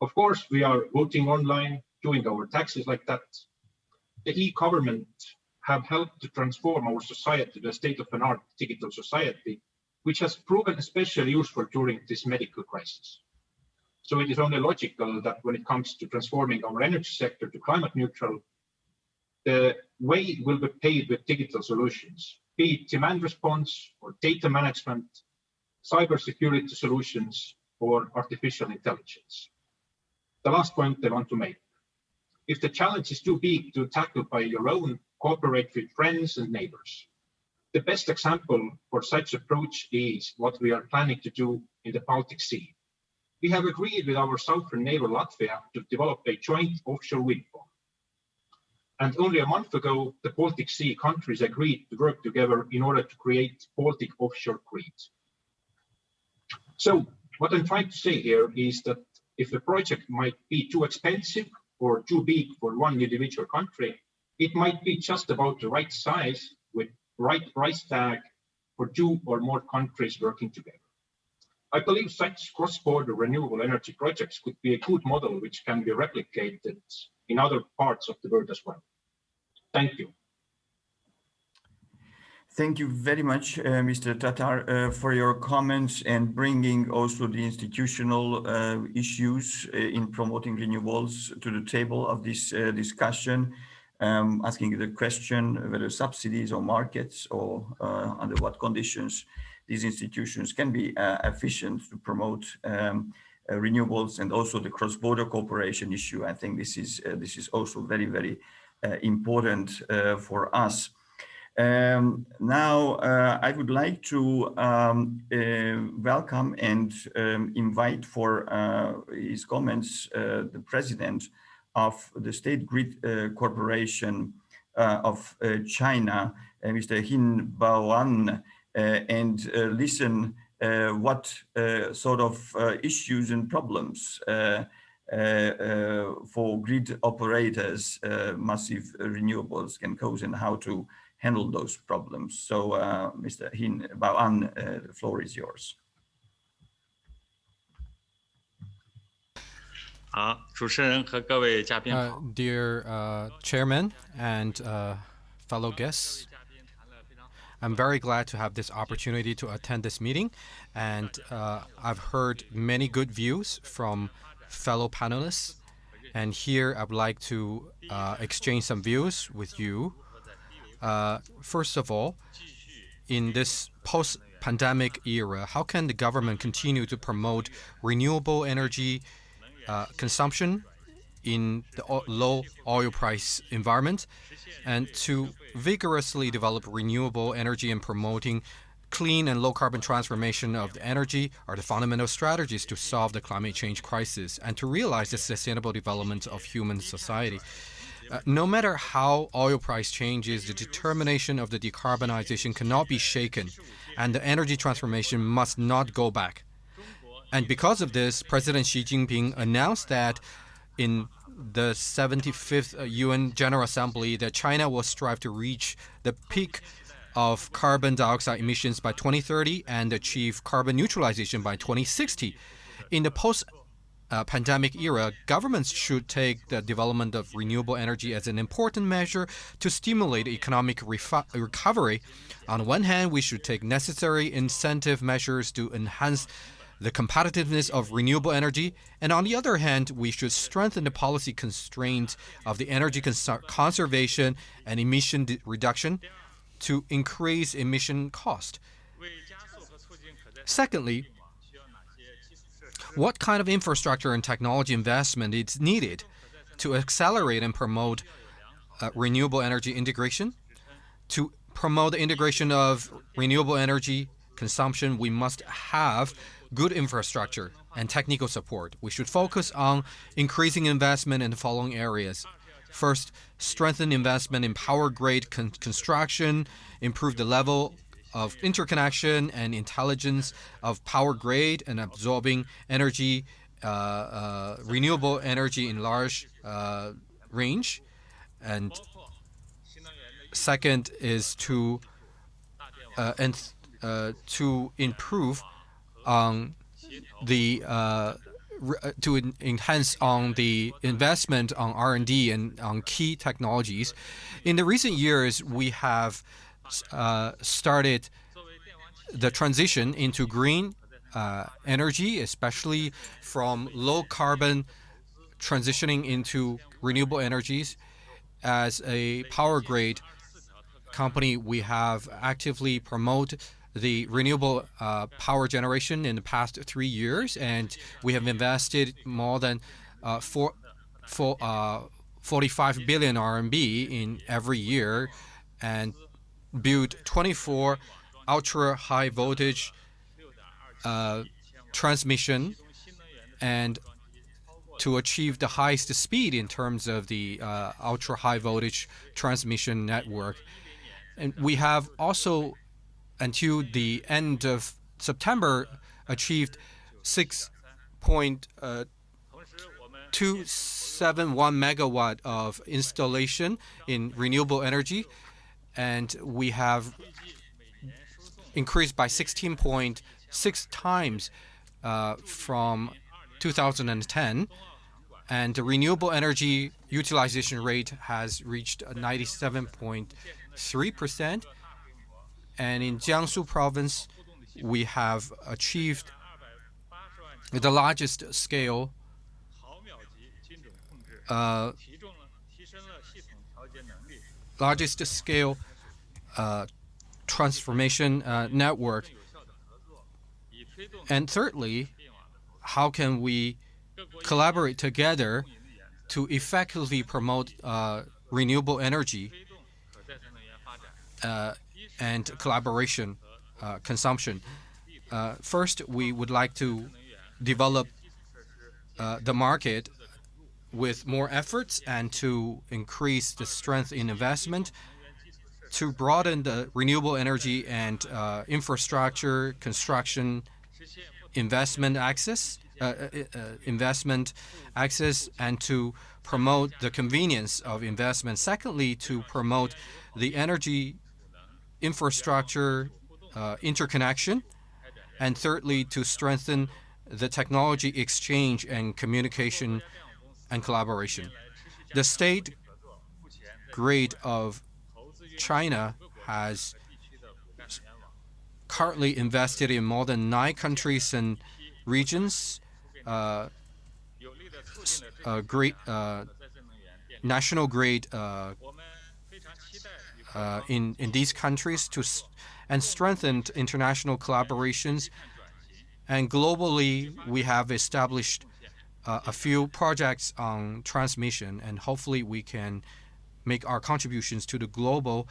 Of course, we are voting online, doing our taxes like that. The e-government have helped to transform our society to a state-of-the-art digital society, which has proven especially useful during this medical crisis. So it is only logical that when it comes to transforming our energy sector to climate neutral, the way will be paved with digital solutions, be it demand response or data management, cybersecurity solutions, or artificial intelligence. The last point I want to make. If the challenge is too big to tackle by your own, cooperate with friends and neighbors. The best example for such approach is what we are planning to do in the Baltic Sea. We have agreed with our southern neighbor Latvia to develop a joint offshore wind farm. And only a month ago, the Baltic Sea countries agreed to work together in order to create Baltic offshore grid. So what I'm trying to say here is that if a project might be too expensive or too big for one individual country, it might be just about the right size with right price tag for two or more countries working together. I believe such cross-border renewable energy projects could be a good model which can be replicated in other parts of the world as well. Thank you. Thank you very much, Mr. Tatar, for your comments and bringing also the institutional issues in promoting renewables to the table of this discussion, asking the question whether subsidies or markets or under what conditions these institutions can be efficient to promote renewables, and also the cross-border cooperation issue. I think this is also very, very important for us. Now, I would like to welcome and invite for his comments the president of the State Grid Corporation of China, Mr. Hin Baoan, and listen what sort of issues and problems for grid operators, massive renewables can cause and how to handle those problems. So, Mr. Hin Baoan, the floor is yours. Dear Chairman and fellow guests, I'm very glad to have this opportunity to attend this meeting, and I've heard many good views from fellow panelists, and here I would like to exchange some views with you. First of all, in this post-pandemic era, how can the government continue to promote renewable energy consumption in the low oil price environment, and to vigorously develop renewable energy and promoting clean and low carbon transformation of the energy are the fundamental strategies to solve the climate change crisis and to realize the sustainable development of human society. No matter how oil price changes, the determination of the decarbonization cannot be shaken, and the energy transformation must not go back. And because of this, President Xi Jinping announced that in the 75th UN General Assembly that China will strive to reach the peak of carbon dioxide emissions by 2030 and achieve carbon neutralization by 2060. In the post-pandemic era, governments should take the development of renewable energy as an important measure to stimulate economic recovery. On one hand, we should take necessary incentive measures to enhance the competitiveness of renewable energy, and on the other hand, we should strengthen the policy constraints of the energy conservation and emission reduction to increase emission cost. Secondly, what kind of infrastructure and technology investment is needed to accelerate and promote renewable energy integration? To promote the integration of renewable energy consumption, we must have good infrastructure and technical support. We should focus on increasing investment in the following areas. First, strengthen investment in power grid construction, improve the level of interconnection and intelligence of power grid and absorbing energy, renewable energy in large range. And second is to improve on the to enhance on the investment on R&D and on key technologies. In the recent years, we have started the transition into green energy, especially from low carbon transitioning into renewable energies. As a power grid company, we have actively promoted the renewable power generation in the past 3 years, and we have invested more than 45 billion RMB in every year and built 24 ultra high voltage transmission, and to achieve the highest speed in terms of the ultra high voltage transmission network. And we have also, until the end of September, achieved 6.271 megawatt of installation in renewable energy, and we have increased by 16.6 times from 2010, and the renewable energy utilization rate has reached 97.3%. And in Jiangsu province, we have achieved the largest scale transformation network. And thirdly, how can we collaborate together to effectively promote renewable energy? and collaboration consumption. First, we would like to develop the market with more efforts and to increase the strength in investment, to broaden the renewable energy and infrastructure construction investment access, and to promote the convenience of investment. Secondly, to promote the energy infrastructure interconnection. And thirdly, to strengthen the technology exchange and communication and collaboration. The state grid of China has currently invested in more than 9 countries and regions, national grid in these countries and strengthened international collaborations. And globally, we have established a few projects on transmission, and hopefully we can make our contributions to the global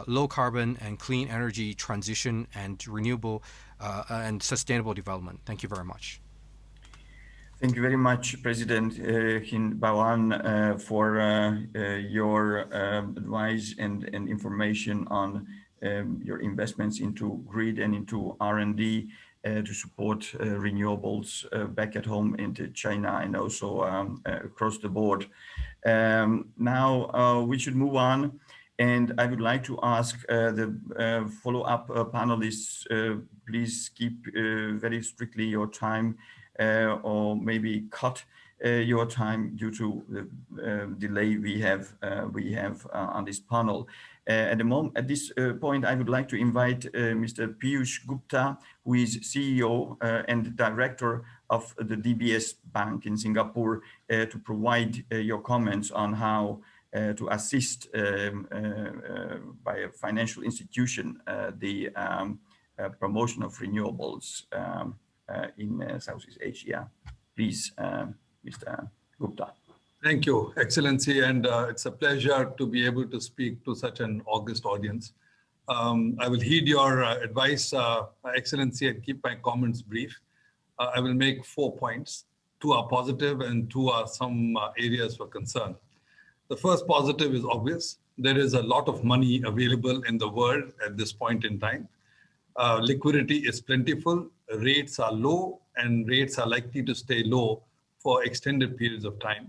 low carbon and clean energy transition and renewable and sustainable development. Thank you very much. Thank you very much, President Hin Bawan, for your advice and information on your investments into grid and into R&D to support renewables back at home into China and also across the board. Now we should move on, and I would like to ask the follow-up panelists, please keep very strictly your time, or maybe cut your time due to the delay we have on this panel. At this point, I would like to invite Mr. Piyush Gupta, who is CEO and Director of the DBS Bank in Singapore, to provide your comments on how to assist by a financial institution the promotion of renewables in Southeast Asia. Please, Mr. Gupta. Thank you, Excellency, and it's a pleasure to be able to speak to such an august audience. I will heed your advice, Excellency, and keep my comments brief. I will make 4 points. 2 are positive and 2 are some areas for concern. The first positive is obvious. There is a lot of money available in the world at this point in time. Liquidity is plentiful, rates are low, and rates are likely to stay low for extended periods of time.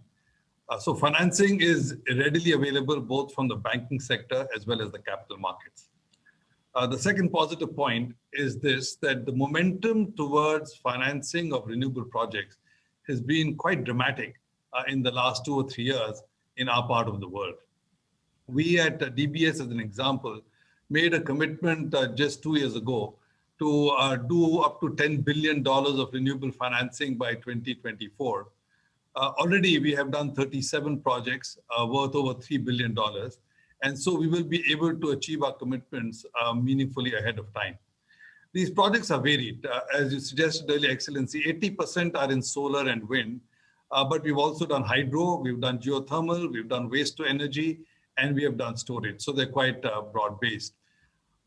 So financing is readily available both from the banking sector as well as the capital markets. The second positive point is this, that the momentum towards financing of renewable projects has been quite dramatic in the last 2 or 3 years in our part of the world. We at DBS, as an example, made a commitment just 2 years ago to do up to $10 billion of renewable financing by 2024. Already we have done 37 projects worth over $3 billion. And so we will be able to achieve our commitments meaningfully ahead of time. These projects are varied. As you suggested earlier, Excellency, 80% are in solar and wind, but we've also done hydro, we've done geothermal, we've done waste to energy, and we have done storage. So they're quite broad-based.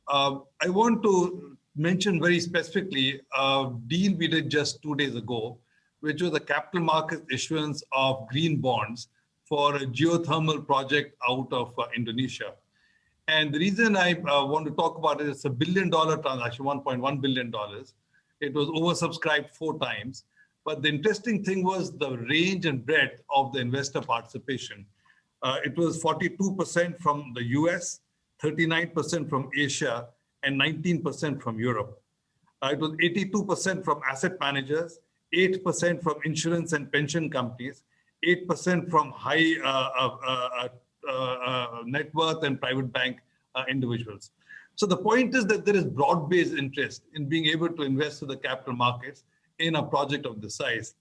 I want to mention very specifically a deal we did just 2 days ago, which was a capital market issuance of green bonds for a geothermal project out of Indonesia. And the reason I want to talk about it is a $1 billion transaction, $1.1 billion. It was oversubscribed 4 times. But the interesting thing was the range and breadth of the investor participation. It was 42% from the US, 39% from Asia, and 19% from Europe. It was 82% from asset managers, 8% from insurance and pension companies, 8% from high net worth and private bank individuals. So the point is that there is broad-based interest in being able to invest to the capital markets in a project of this size.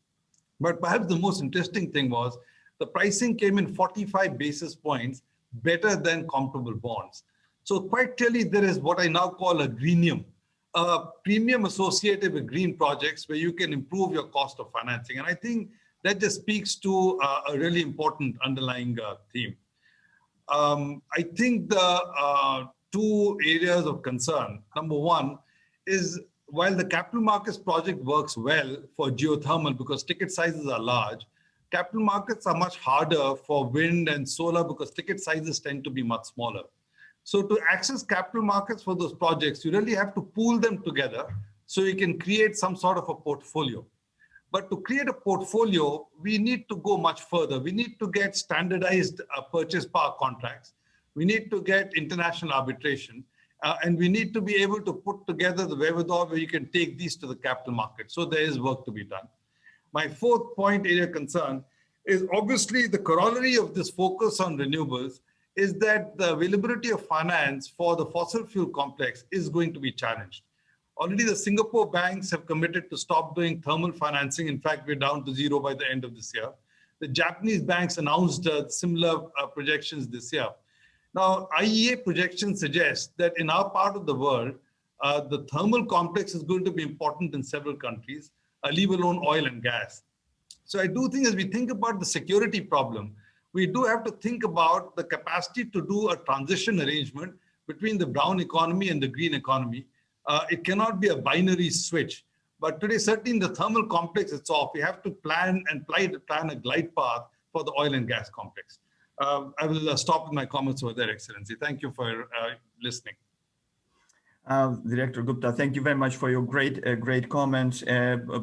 But perhaps the most interesting thing was the pricing came in 45 basis points better than comparable bonds. So quite clearly there is what I now call a greenium, a premium associated with green projects where you can improve your cost of financing. And I think that just speaks to a really important underlying theme. I think the two areas of concern. Number one is, while the capital markets project works well for geothermal because ticket sizes are large, capital markets are much harder for wind and solar because ticket sizes tend to be much smaller. So to access capital markets for those projects, you really have to pool them together so you can create some sort of a portfolio. But to create a portfolio, we need to go much further. We need to get standardized purchase power contracts. We need to get international arbitration. And we need to be able to put together the wherewithal where you can take these to the capital market. So there is work to be done. My fourth point area of concern is obviously the corollary of this focus on renewables is that the availability of finance for the fossil fuel complex is going to be challenged. Already the Singapore banks have committed to stop doing thermal financing. In fact, we're down to zero by the end of this year. The Japanese banks announced similar projections this year. Now, IEA projections suggest that in our part of the world, the thermal complex is going to be important in several countries, leave alone oil and gas. So I do think as we think about the security problem, we do have to think about the capacity to do a transition arrangement between the brown economy and the green economy. It cannot be a binary switch. But today, certainly in the thermal complex itself, we have to plan a glide path for the oil and gas complex. I will stop with my comments over there, Excellency. Thank you for listening. Director Gupta, thank you very much for your great comments,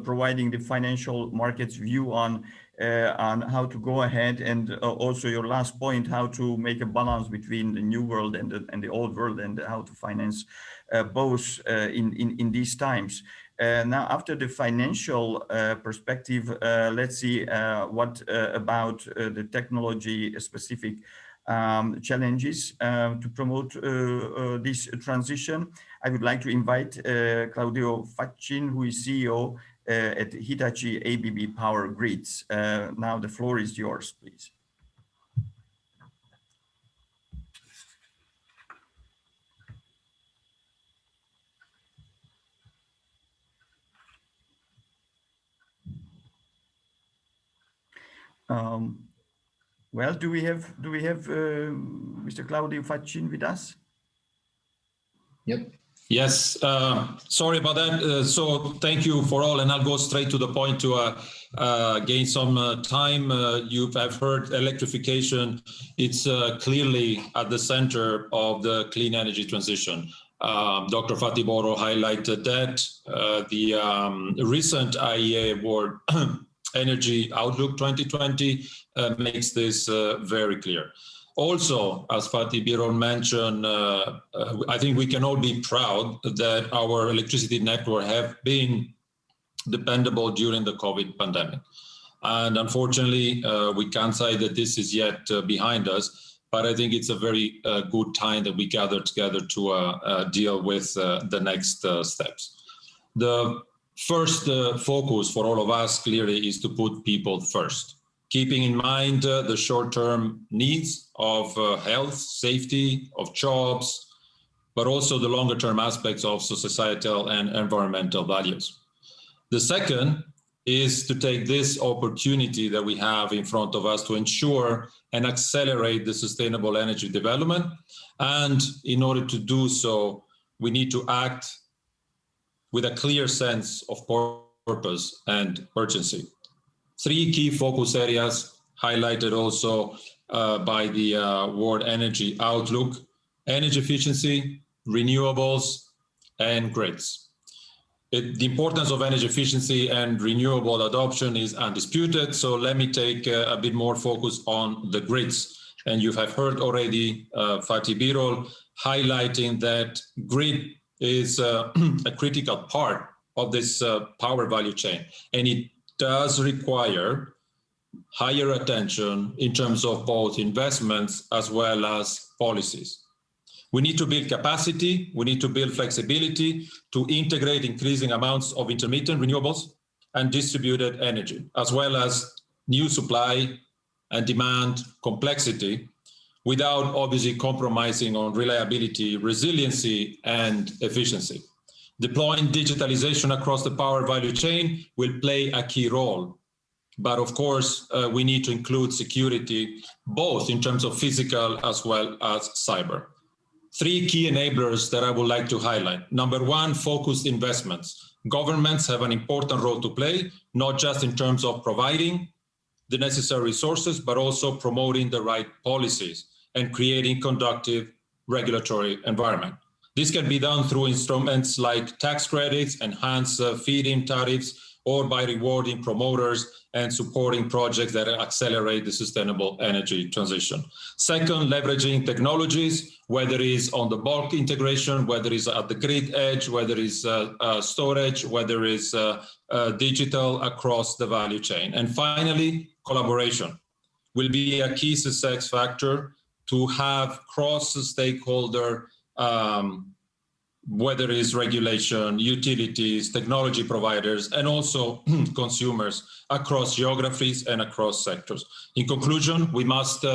providing the financial markets view on how to go ahead, and also your last point, how to make a balance between the new world and the old world, and how to finance both in these times. Now, after the financial perspective, let's see what about the technology specific challenges to promote this transition. I would like to invite Claudio Faccin, who is CEO at Hitachi ABB Power Grids. Now the floor is yours, please. Well, do we have Mr. Claudio Faccin with us? Yep. Yes. Sorry about that. So thank you for all, and I'll go straight to the point to gain some time. I've heard electrification. It's clearly at the center of the clean energy transition. Dr. Fatih Birol highlighted that. The recent IEA award, Energy Outlook 2020, makes this very clear. Also, as Fatih Birol mentioned, I think we can all be proud that our electricity network have been dependable during the COVID pandemic. And unfortunately, we can't say that this is yet behind us, but I think it's a very good time that we gather together to deal with the next steps. The first focus for all of us clearly is to put people first, keeping in mind the short-term needs of health, safety, of jobs, but also the longer-term aspects of societal and environmental values. The second is to take this opportunity that we have in front of us to ensure and accelerate the sustainable energy development. And in order to do so, we need to act with a clear sense of purpose and urgency. Three key focus areas highlighted also by the World Energy Outlook: energy efficiency, renewables, and grids. The importance of energy efficiency and renewable adoption is undisputed, so let me take a bit more focus on the grids. And you have heard already Fatih Birol highlighting that grid is a critical part of this power value chain, and it does require higher attention in terms of both investments as well as policies. We need to build capacity, we need to build flexibility to integrate increasing amounts of intermittent renewables and distributed energy, as well as new supply and demand complexity, without obviously compromising on reliability, resiliency, and efficiency. Deploying digitalization across the power value chain will play a key role. But of course, we need to include security, both in terms of physical as well as cyber. three key enablers that I would like to highlight. Number one, focused investments. Governments have an important role to play, not just in terms of providing the necessary resources, but also promoting the right policies and creating conducive regulatory environment. This can be done through instruments like tax credits, enhanced feed-in tariffs, or by rewarding promoters and supporting projects that accelerate the sustainable energy transition. Second, leveraging technologies, whether it's on the bulk integration, whether it's at the grid edge, whether it's storage, whether it's digital across the value chain. And finally, collaboration will be a key success factor to have cross-stakeholder, whether it's regulation, utilities, technology providers, and also consumers across geographies and across sectors. In conclusion, we must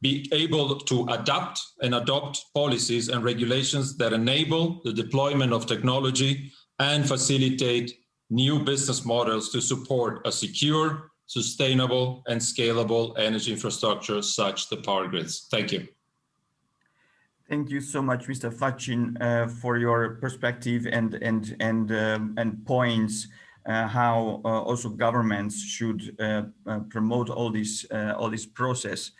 be able to adapt and adopt policies and regulations that enable the deployment of technology and facilitate new business models to support a secure, sustainable, and scalable energy infrastructure such as the power grids. Thank you. Thank you so much, Mr. Fachin, for your perspective and points how also governments should promote all this process.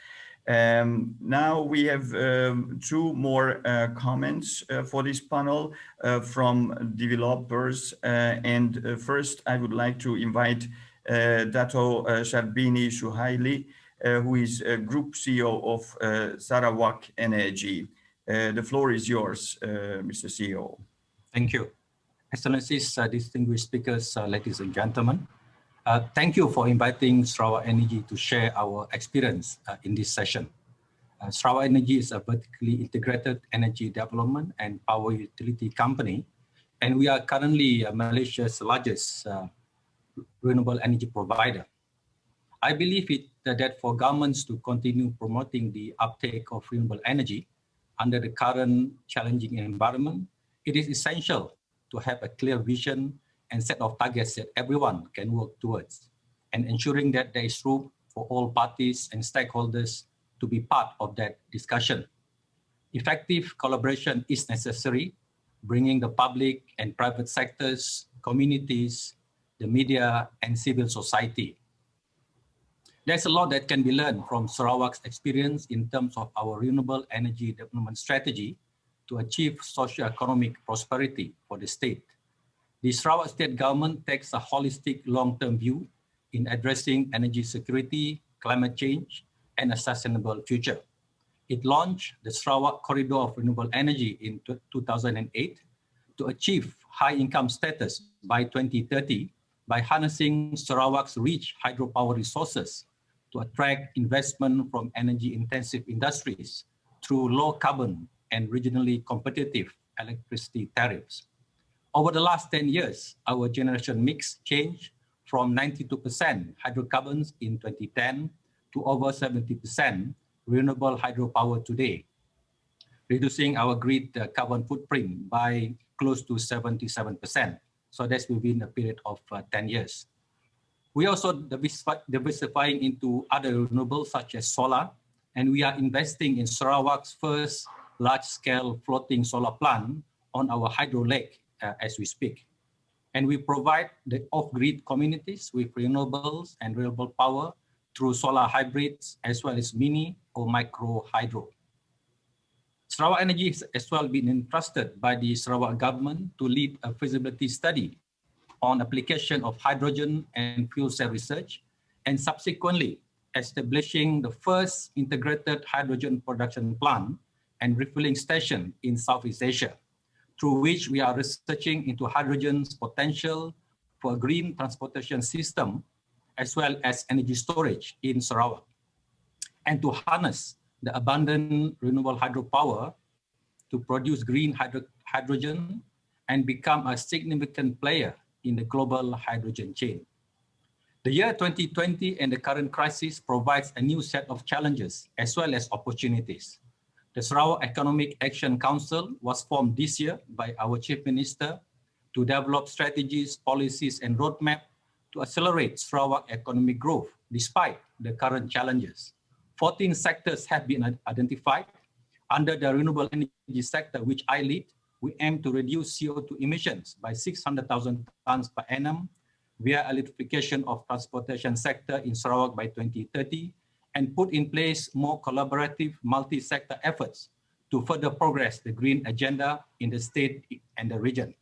Now we have two more comments for this panel from developers. And first, I would like to invite Dato Sharbini Shuhaili, who is Group CEO of Sarawak Energy. The floor is yours, Mr. CEO. Thank you. Excellencies, distinguished speakers, ladies and gentlemen. Thank you for inviting Sarawak Energy to share our experience in this session. Sarawak Energy is a vertically integrated energy development and power utility company, and we are currently Malaysia's largest renewable energy provider. I believe that for governments to continue promoting the uptake of renewable energy under the current challenging environment, it is essential to have a clear vision and set of targets that everyone can work towards, and ensuring that there is room for all parties and stakeholders to be part of that discussion. Effective collaboration is necessary, bringing the public and private sectors, communities, the media, and civil society. There's a lot that can be learned from Sarawak's experience in terms of our renewable energy development strategy to achieve socio-economic prosperity for the state. The Sarawak state government takes a holistic long-term view in addressing energy security, climate change, and a sustainable future. It launched the Sarawak Corridor of Renewable Energy in 2008 to achieve high income status by 2030 by harnessing Sarawak's rich hydropower resources to attract investment from energy-intensive industries through low carbon and regionally competitive electricity tariffs. Over the last 10 years, our generation mix changed from 92% hydrocarbons in 2010 to over 70% renewable hydropower today, reducing our grid carbon footprint by close to 77%. So that's within a period of 10 years. We also diversifying into other renewables such as solar, and we are investing in Sarawak's first large-scale floating solar plant on our hydro lake as we speak. And we provide the off-grid communities with renewables and renewable power through solar hybrids as well as mini or micro hydro. Sarawak Energy has as well been entrusted by the Sarawak government to lead a feasibility study on application of hydrogen and fuel cell research, and subsequently establishing the first integrated hydrogen production plant and refueling station in Southeast Asia, through which we are researching into hydrogen's potential for a green transportation system, as well as energy storage in Sarawak, and to harness the abundant renewable hydropower to produce green hydrogen and become a significant player in the global hydrogen chain. The year 2020 and the current crisis provides a new set of challenges as well as opportunities. The Sarawak Economic Action Council was formed this year by our Chief Minister to develop strategies, policies, and roadmap to accelerate Sarawak economic growth despite the current challenges. 14 sectors have been identified, Under the renewable energy sector, which I lead, we aim to reduce CO2 emissions by 600,000 tons per annum via electrification of transportation sector in Sarawak by 2030, and put in place more collaborative multi-sector efforts to further progress the green agenda in the state and the region.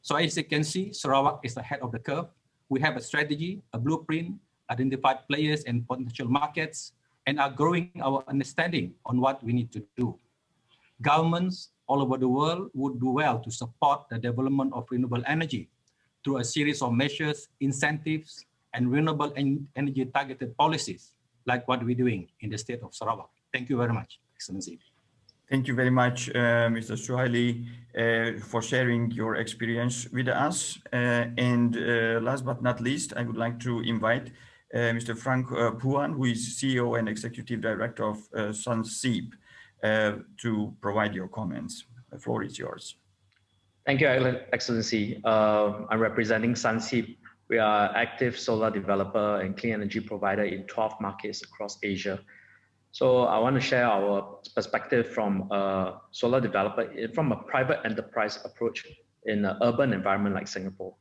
So as you can see, Sarawak is ahead of the curve. We have a strategy, a blueprint, identified players and potential markets, and are growing our understanding on what we need to do. Governments all over the world would do well to support the development of renewable energy through a series of measures, incentives, and renewable energy targeted policies, like what we're doing in the state of Sarawak. Thank you very much, Excellency. Thank you very much, Mr. Suhaili, for sharing your experience with us. And last but not least, I would like to invite Mr. Frank Puan, who is CEO and Executive Director of SIEW, to provide your comments. The floor is yours. Thank you, Excellency. I'm representing SIEW. We are active solar developer and clean energy provider in 12 markets across Asia. So I want to share our perspective from a solar developer, from a private enterprise approach in an urban environment like Singapore.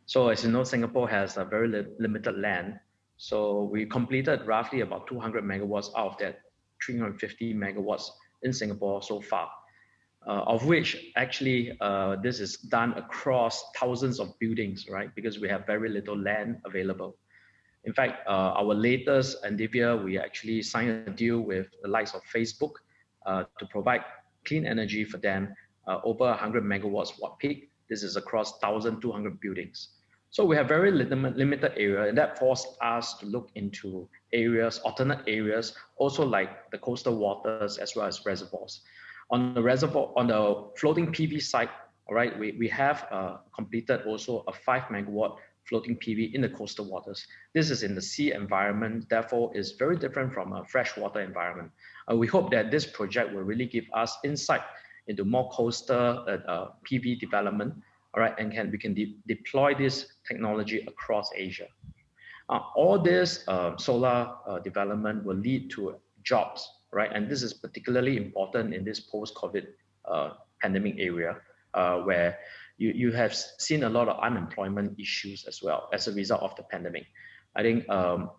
So as you know, Singapore has a very limited land. So we completed roughly about 200 megawatts out of that 350 megawatts in Singapore so far, of which actually this is done across thousands of buildings, right? Because we have very little land available. In fact, our latest endeavor, we actually signed a deal with the likes of Facebook to provide clean energy for them, over 100 megawatts watt peak. This is across 1,200 buildings. So we have very limited area, and that forced us to look into areas, alternate areas, also like the coastal waters as well as reservoirs. On the reservoir, on the floating PV side, all right, we have completed also a 5 megawatt floating PV in the coastal waters. This is in the sea environment, therefore is very different from a freshwater environment. We hope that this project will really give us insight into more coastal PV development, all right, and we can deploy this technology across Asia. All this solar development will lead to jobs, right? And this is particularly important in this post-COVID pandemic area, where you have seen a lot of unemployment issues as well as a result of the pandemic. I think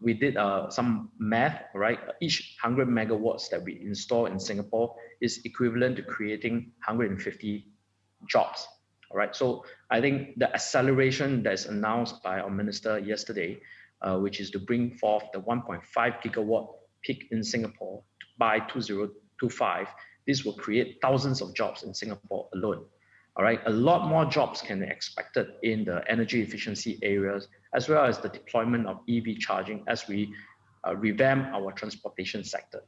we did some math, right? Each 100 megawatts that we install in Singapore is equivalent to creating 150 jobs, all right? So I think the acceleration that's announced by our minister yesterday, which is to bring forth the 1.5 gigawatt peak in Singapore by 2025, this will create thousands of jobs in Singapore alone. All right, a lot more jobs can be expected in the energy efficiency areas, as well as the deployment of EV charging as we revamp our transportation sector.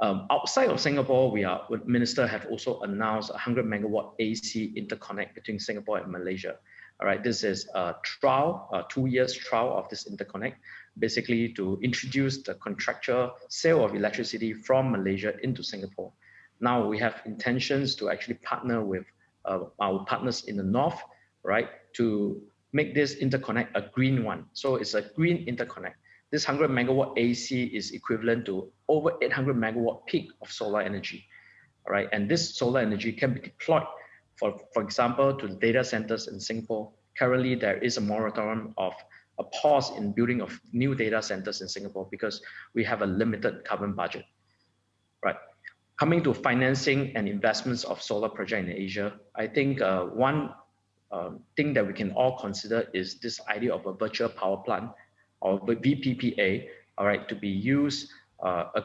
Outside of Singapore, the minister have also announced a 100 megawatt AC interconnect between Singapore and Malaysia. All right, this is a trial, a 2 years trial of this interconnect, basically to introduce the contractual sale of electricity from Malaysia into Singapore. Now we have intentions to actually partner with our partners in the north, right, to make this interconnect a green one. So it's a green interconnect. This 100 megawatt AC is equivalent to over 800 megawatt peak of solar energy, all right? And this solar energy can be deployed, for example, to data centers in Singapore. Currently, there is a moratorium of a pause in building of new data centers in Singapore because we have a limited carbon budget, right? Coming to financing and investments of solar project in Asia, I think one thing that we can all consider is this idea of a virtual power plant or VPPA, all right, to be used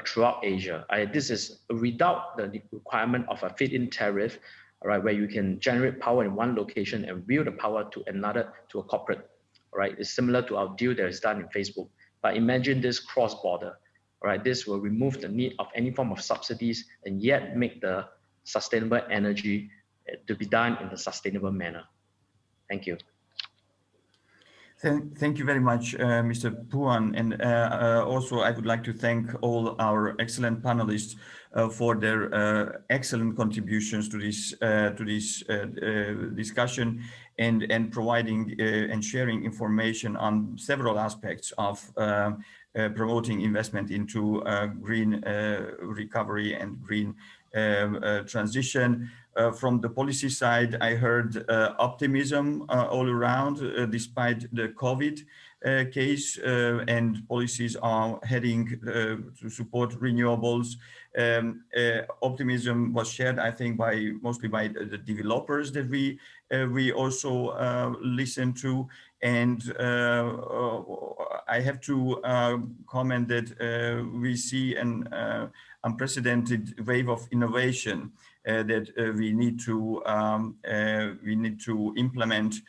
throughout Asia. This is without the requirement of a feed-in tariff, all right, where you can generate power in one location and wheel the power to another, to a corporate, all right? It's similar to our deal that is done in Facebook. But imagine this cross-border. All right, this will remove the need of any form of subsidies and yet make the sustainable energy to be done in a sustainable manner. Thank you. Thank you very much, Mr. Puan. And also, I would like to thank all our excellent panelists for their excellent contributions to this discussion and providing and sharing information on several aspects of promoting investment into green recovery and green transition. From the policy side, I heard optimism all around, despite the COVID case, and policies are heading to support renewables. Optimism was shared, I think, mostly by the developers that we also listen to. And I have to comment that we see an unprecedented wave of innovation that we need to implement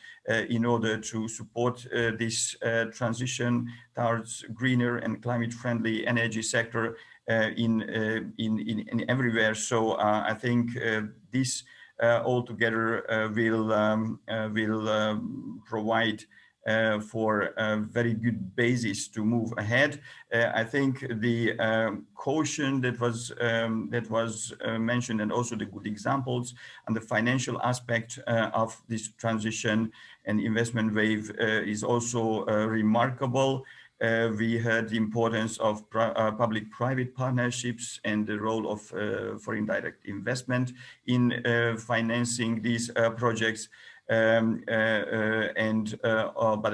in order to support this transition towards greener and climate-friendly energy sector in everywhere. So I think this altogether will provide for a very good basis to move ahead. I think the caution that was mentioned, and also the good examples and the financial aspect of this transition and investment wave is also remarkable. We heard the importance of public-private partnerships and the role of foreign direct investment in financing these projects. But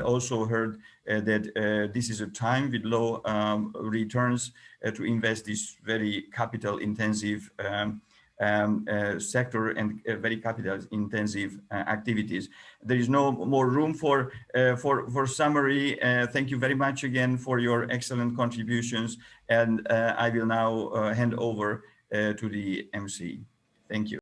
also heard that this is a time with low returns to invest this very capital-intensive sector and very capital-intensive activities. There is no more room for summary. Thank you very much again for your excellent contributions, and I will now hand over to the MC. Thank you.